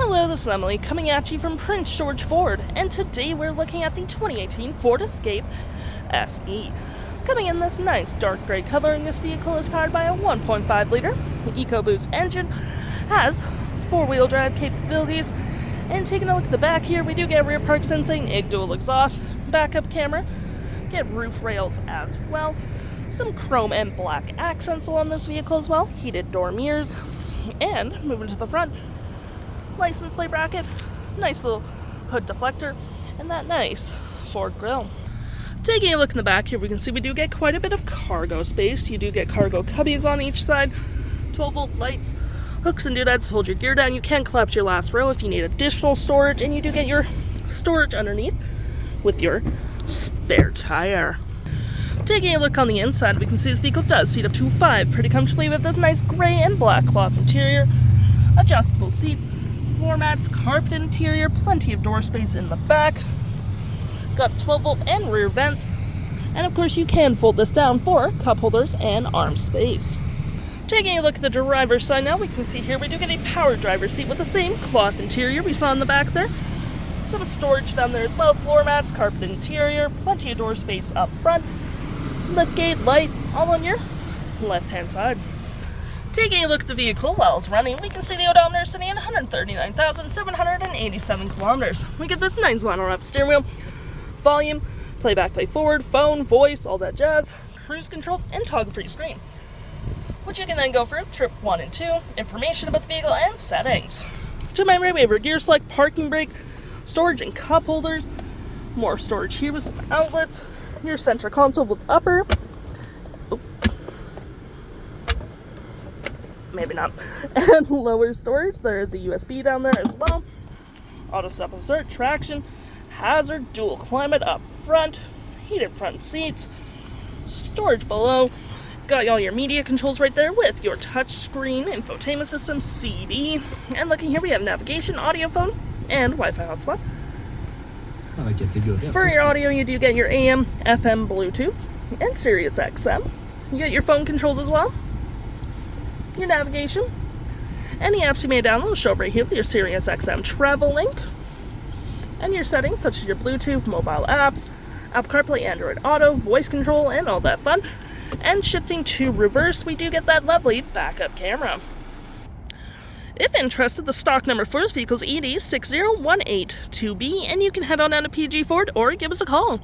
Hello, this is Emily coming at you from Prince George Ford, and today we're looking at the 2018 Ford Escape SE. Coming in this nice dark gray color, this vehicle is powered by a 1.5 liter EcoBoost engine, has four-wheel drive capabilities, and taking a look at the back here, we do get rear park sensing, dual exhaust, backup camera, get roof rails as well, some chrome and black accents along this vehicle as well, heated door mirrors, and moving to the front, license plate bracket, nice little hood deflector, and that nice Ford grille. Taking a look in the back here, we can see we do get quite a bit of cargo space. You do get cargo cubbies on each side, 12-volt lights, hooks and doodads to hold your gear down. You can collapse your last row if you need additional storage, and you do get your storage underneath with your spare tire. Taking a look on the inside, we can see this vehicle does seat up to 5 pretty comfortably with this nice gray and black cloth interior, adjustable seats, floor mats, carpet interior, plenty of door space in the back, got 12-volt and rear vents, and of course you can fold this down for cup holders and arm space. Taking a look at the driver's side now, we can see here we do get a power driver's seat with the same cloth interior we saw in the back there. Some storage down there as well, floor mats, carpet interior, plenty of door space up front, liftgate, lights, all on your left-hand side. Taking a look at the vehicle while it's running, we can see the odometer sitting at 139,787 kilometers. We get this nice vinyl wrap steering wheel, volume, playback, play forward, phone, voice, all that jazz, cruise control, and toggle-free screen, which you can then go through trip 1 and 2, information about the vehicle, and settings. To my right, we have our gear select, parking brake, storage and cup holders, more storage here with some outlets, your center console with upper, maybe not, and lower storage. There is a USB down there as well. Auto stop and start, traction, hazard, dual climate up front, heated front seats, storage below. Got all your media controls right there with your touch screen, infotainment system, CD, and looking here we have navigation, audio phone, and Wi-Fi hotspot. For your audio, you do get your AM, FM, Bluetooth, and SiriusXM. You get your phone controls as well, your navigation, any apps you may download will show up right here with your SiriusXM travel link, and your settings such as your Bluetooth, mobile apps, Apple CarPlay, Android Auto, voice control, and all that fun. And shifting to reverse, we do get that lovely backup camera. If interested, the stock number for this vehicle is ED60182B, and you can head on down to PG Ford or give us a call.